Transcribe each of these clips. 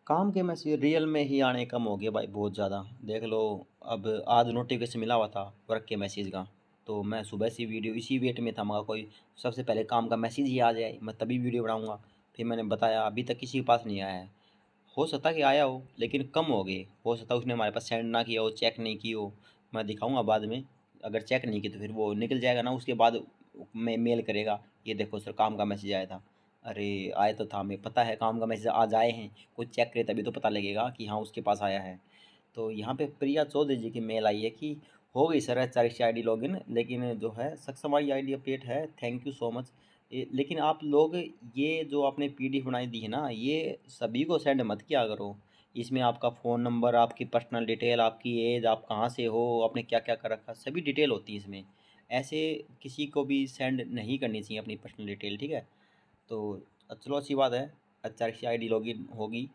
काम के message real में ही आने कम हो गए भाई, बहुत ज़्यादा। देख लो, अब आज नोटिफिकेशन मिला हुआ था वर्क के मैसेज का, तो मैं सुबह से वीडियो इसी वेट में था, मगर कोई सबसे पहले काम का मैसेज ही आ जाए, मैं तभी वीडियो बनाऊंगा। फिर मैंने बताया, अभी तक किसी के पास नहीं आया है। हो सकता कि आया हो, लेकिन कम हो गए। हो सकता उसने हमारे पास सेंड ना किया हो, चेक नहीं की हो। मैं दिखाऊंगा बाद में। अगर चेक नहीं की तो फिर वो निकल जाएगा ना, उसके बाद मैं मेल करेगा, ये देखो सर काम का मैसेज आया था। अरे, आया तो था, हमें पता है काम का मैसेज आज आए हैं। कोई चेक करे तभी तो पता लगेगा कि हाँ उसके पास आया है। तो यहाँ पे प्रिया चौधरी जी की मेल आई है कि हो गई सर HRC ID लॉगिन, लेकिन जो है सक्षम ID अपडेट है, थैंक यू सो मच। लेकिन आप लोग ये जो आपने PDF बनाई दी है ना, ये सभी को सेंड मत किया करो। इसमें आपका फ़ोन नंबर, आपकी पर्सनल डिटेल, आपकी एज, आप कहाँ से हो, आपने क्या क्या कर रखा, सभी डिटेल होती है इसमें। ऐसे किसी को भी सेंड नहीं करनी चाहिए अपनी पर्सनल डिटेल, ठीक है। तो चलो अच्छी बात है, HRC ID लॉगिन होगी।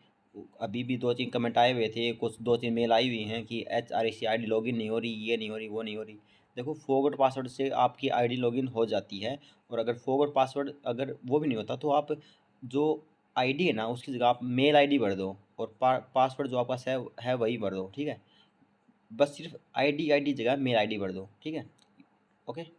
अभी भी 2-3 कमेंट आए हुए थे, कुछ 2-3 मेल आई हुई हैं कि HRC ID लॉगिन नहीं हो रही, ये नहीं हो रही, वो नहीं हो रही। देखो, फॉरगॉट पासवर्ड से आपकी ID लॉगिन हो जाती है। और अगर फॉरगॉट पासवर्ड अगर वो भी नहीं होता, तो आप जो ID है ना, उसकी जगह आप मेल ID भर दो, और पासवर्ड जो आपका है वही भर दो, ठीक है। बस सिर्फ ID जगह मेल ID भर दो, ठीक है। ओके।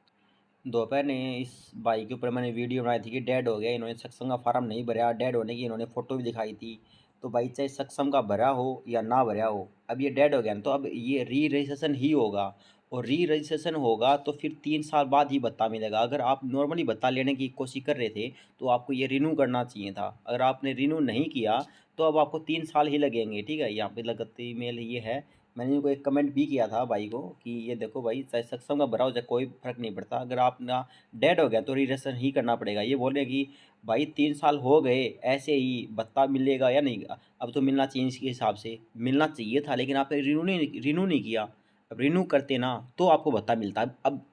दोपहर ने इस भाई के ऊपर मैंने वीडियो बनाई थी कि डेड हो गया, इन्होंने सक्षम का फार्म नहीं भरा, डेड होने की इन्होंने फ़ोटो भी दिखाई थी। तो भाई, चाहे सक्षम का भरा हो या ना भरा हो, अब ये डेड हो गया ना, तो अब ये री रजिस्ट्रेशन ही होगा। और री रजिस्ट्रेशन होगा तो फिर 3 साल बाद ही भत्ता मिलेगा। अगर आप नॉर्मली भत्ता लेने की कोशिश कर रहे थे, तो आपको ये रिन्यू करना चाहिए था। अगर आपने रिन्यू नहीं किया, तो अब आपको 3 साल ही लगेंगे, ठीक है। यहाँ पे लगती मेल ये है। मैंने इनको एक कमेंट भी किया था भाई को कि ये देखो भाई, चाहे सक्षम का भरा हो चाहे, कोई फ़र्क नहीं पड़ता। अगर आप ना डेड हो गया तो रजिस्ट्रेशन ही करना पड़ेगा। ये बोले कि भाई 3 साल हो गए, ऐसे ही भत्ता मिलेगा या नहीं। अब तो मिलना चाहिए, इसके हिसाब से मिलना चाहिए था, लेकिन आपने रिन्यू नहीं किया। अब रिन्यू करते ना, तो आपको भत्ता मिलता।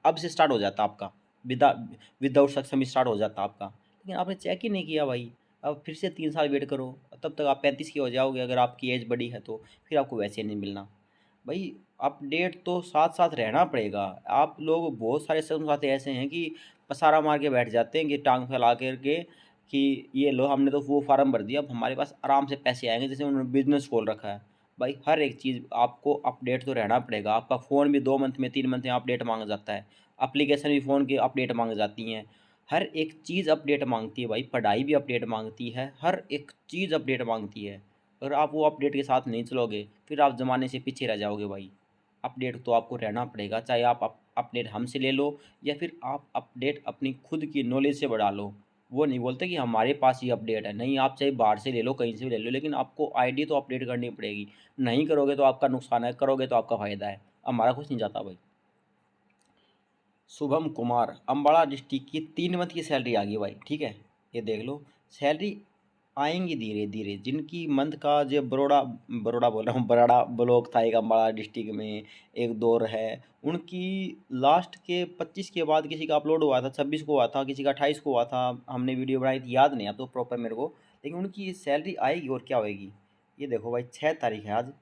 अब से स्टार्ट हो जाता आपका, विदा विदाउट सक्षम स्टार्ट हो जाता आपका। लेकिन आपने चेक ही नहीं किया भाई। अब फिर से 3 साल वेट करो, तब तक आप 35 के हो जाओगे, अगर आपकी एज बड़ी है तो। फिर आपको वैसे नहीं मिलना भाई। अपडेट तो साथ साथ रहना पड़ेगा। आप लोग बहुत सारे साथी ऐसे हैं कि पसारा मार के बैठ जाते हैं, कि टांग फैला करके कि ये लो, हमने तो वो फार्म भर दिया, अब हमारे पास आराम से पैसे आएंगे, जैसे उन्होंने बिजनेस खोल रखा है। भाई, हर एक चीज़ आपको अपडेट तो रहना पड़ेगा। आपका फ़ोन भी 2 मंथ में 3 मंथ में अपडेट मांगा जाता है। अप्लीकेशन भी फ़ोन की अपडेट मांग जाती हैं। हर एक चीज़ अपडेट मांगती है भाई। पढ़ाई भी अपडेट मांगती है, हर एक चीज़ अपडेट मांगती है। अगर आप वो अपडेट के साथ नहीं चलोगे, फिर आप ज़माने से पीछे रह जाओगे भाई। अपडेट तो आपको रहना पड़ेगा, चाहे आप अपडेट हमसे ले लो, या फिर आप अपडेट अपनी खुद की नॉलेज से बढ़ा लो। वो नहीं बोलते कि हमारे पास ही अपडेट है, नहीं, आप चाहे बाहर से ले लो, कहीं से भी ले लो, लेकिन आपको ID तो अपडेट करनी पड़ेगी। नहीं करोगे तो आपका नुकसान है, करोगे तो आपका फ़ायदा है। हमारा कुछ नहीं जाता भाई। शुभम कुमार, अम्बाड़ा डिस्ट्रिक्ट की 3 मंथ की सैलरी आ गई भाई, ठीक है। ये देख लो, सैलरी आएंगी धीरे धीरे। जिनकी मंथ का जो बड़ोड़ा बड़ोड़ा बोल रहा हूँ, बराड़ा ब्लॉक था एक अम्बाड़ा डिस्ट्रिक्ट में, एक दौर है। उनकी लास्ट के 25 के बाद किसी का अपलोड हुआ था, 26 को हुआ था, किसी का 28 को हुआ था। हमने वीडियो बनाई थी, याद नहीं अब तो प्रॉपर मेरे को। लेकिन उनकी सैलरी आएगी, और क्या होएगी। ये देखो भाई, 6 तारीख है आज,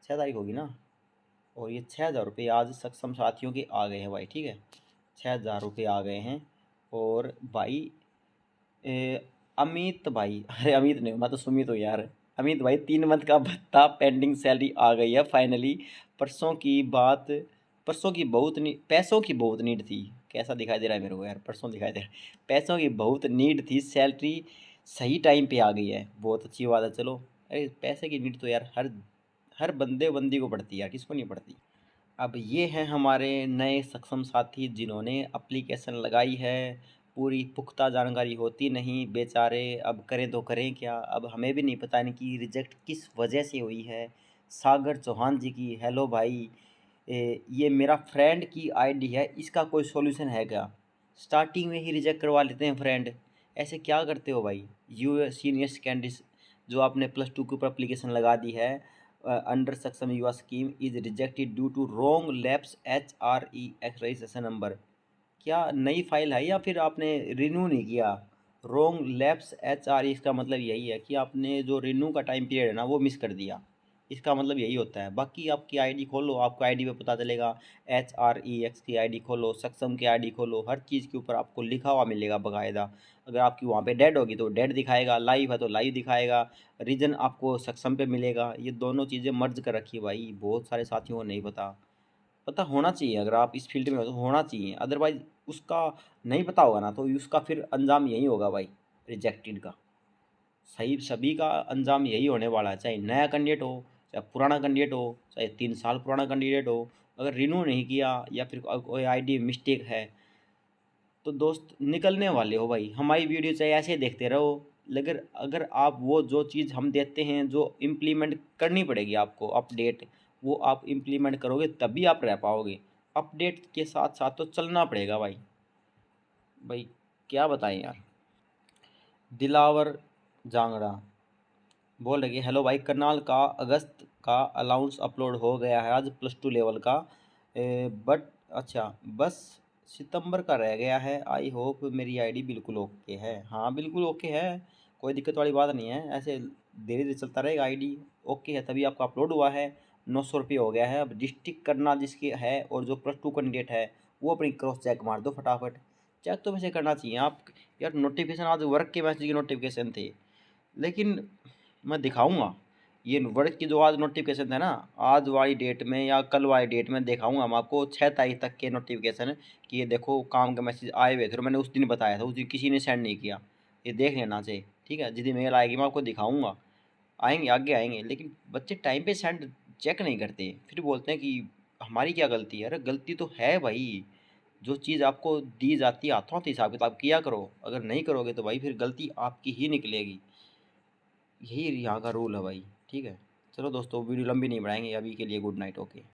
6 तारीख होगी ना। और ये 6,000 रुपये आज सक्षम साथियों के आ गए हैं भाई, ठीक है। 6,000 रुपये आ गए हैं। और भाई, अमित भाई अरे अमित नहीं, मैं तो सुमित हूँ यार। अमित भाई, 3 मंथ का भत्ता पेंडिंग सैलरी आ गई है फाइनली। परसों की बात, परसों की बहुत पैसों की बहुत नीड थी। कैसा दिखाई दे रहा है मेरे को यार, परसों दिखाई दे रहा है। पैसों की बहुत नीड थी, सैलरी सही टाइम पे आ गई है, बहुत अच्छी बात है। चलो, अरे पैसे की नीड तो यार हर हर बंदे बंदी को पड़ती है यार, किसको नहीं पड़ती। अब ये हैं हमारे नए सक्षम साथी, जिन्होंने एप्लीकेशन लगाई है। पूरी पुख्ता जानकारी होती नहीं बेचारे, अब करें तो करें क्या। अब हमें भी नहीं पता इनकी रिजेक्ट किस वजह से हुई है। सागर चौहान जी की, हेलो भाई, ये मेरा फ्रेंड की ID है, इसका कोई सॉल्यूशन है क्या। स्टार्टिंग में ही रिजेक्ट करवा लेते हैं फ्रेंड, ऐसे क्या करते हो भाई। यू सीनियर कैंडिडेट, जो आपने +2 के ऊपर एप्लीकेशन लगा दी है, under Saksham Yuva scheme is rejected due to wrong lapse HRE registration number. क्या नई फाइल है, या फिर आपने रिन्यू नहीं किया। रॉन्ग लैप्स HRE, इसका मतलब यही है कि आपने जो रिन्यू का टाइम पीरियड है ना, वो मिस कर दिया। इसका मतलब यही होता है। बाकी आपकी आईडी खोलो, आपको आईडी पे पता चलेगा, HREX की आईडी खोलो, सक्षम की आईडी खोलो, हर चीज़ के ऊपर आपको लिखा हुआ मिलेगा बाकायदा। अगर आपकी वहाँ पे डेड होगी तो डेड दिखाएगा, लाइव है तो लाइव दिखाएगा, रीजन आपको सक्षम पे मिलेगा। ये दोनों चीज़ें मर्ज कर रखी है भाई, बहुत सारे साथियों को नहीं पता। पता होना चाहिए, अगर आप इस फील्ड में हो तो होना चाहिए, अदरवाइज़ उसका नहीं पता होगा ना तो उसका फिर अंजाम यही होगा भाई, रिजेक्टेड का। सही सभी का अंजाम यही होने वाला है, चाहे नया कैंडिडेट हो, चाहे पुराना कैंडिडेट हो, चाहे 3 साल पुराना कैंडिडेट हो। अगर रिन्यू नहीं किया या फिर कोई आईडी मिस्टेक है तो दोस्त निकलने वाले हो भाई। हमारी वीडियो चाहे ऐसे देखते रहो, लेकिन अगर आप वो जो चीज़ हम देते हैं जो इम्प्लीमेंट करनी पड़ेगी आपको, अपडेट, वो आप इम्प्लीमेंट करोगे तभी आप रह पाओगे। अपडेट के साथ साथ तो चलना पड़ेगा भाई। भाई क्या बताएं यार। दिलावर जांगड़ा बोल रहे कि हेलो भाई, करनाल का अगस्त का अलाउंस अपलोड हो गया है आज +2 लेवल का, बट अच्छा बस सितंबर का रह गया है। आई होप मेरी आईडी बिल्कुल ओके है। हाँ बिल्कुल ओके है, कोई दिक्कत वाली बात नहीं है। ऐसे धीरे धीरे चलता रहेगा, आईडी ओके है तभी आपका अपलोड हुआ है। 900 रुपये हो गया है। अब डिस्ट्रिक्ट करना जिसकी है और जो +2 कैंडिडेट है वो अपनी क्रॉस चेक मार दो फटाफट। चेक तो वैसे करना चाहिए आप यार। नोटिफिकेशन आज वर्क के मैसेज के नोटिफिकेशन थे, लेकिन मैं दिखाऊंगा ये वर्क की जो आज नोटिफिकेशन है ना, आज वाली डेट में या कल वाली डेट में दिखाऊंगा मैं आपको 6 तारीख तक के नोटिफिकेशन, कि ये देखो काम का मैसेज आए हुए थे। और मैंने उस दिन बताया था, उस दिन किसी ने सेंड नहीं किया, ये देख लेना चाहिए। ठीक है, जिस दिन मेल आएगी मैं आपको दिखाऊंगा, आएंगे आगे आएंगे। लेकिन बच्चे टाइम पे सेंड चेक नहीं करते, फिर बोलते हैं कि हमारी क्या गलती है। अरे गलती तो है भाई, जो चीज़ आपको दी जाती है हाथों हाथ हिसाब किताब किया करो। अगर नहीं करोगे तो भाई फिर गलती आपकी ही निकलेगी। यही यहाँ का रूल है भाई। ठीक है, चलो दोस्तों वीडियो लंबी नहीं बढ़ाएंगे, अभी के लिए गुड नाइट, ओके।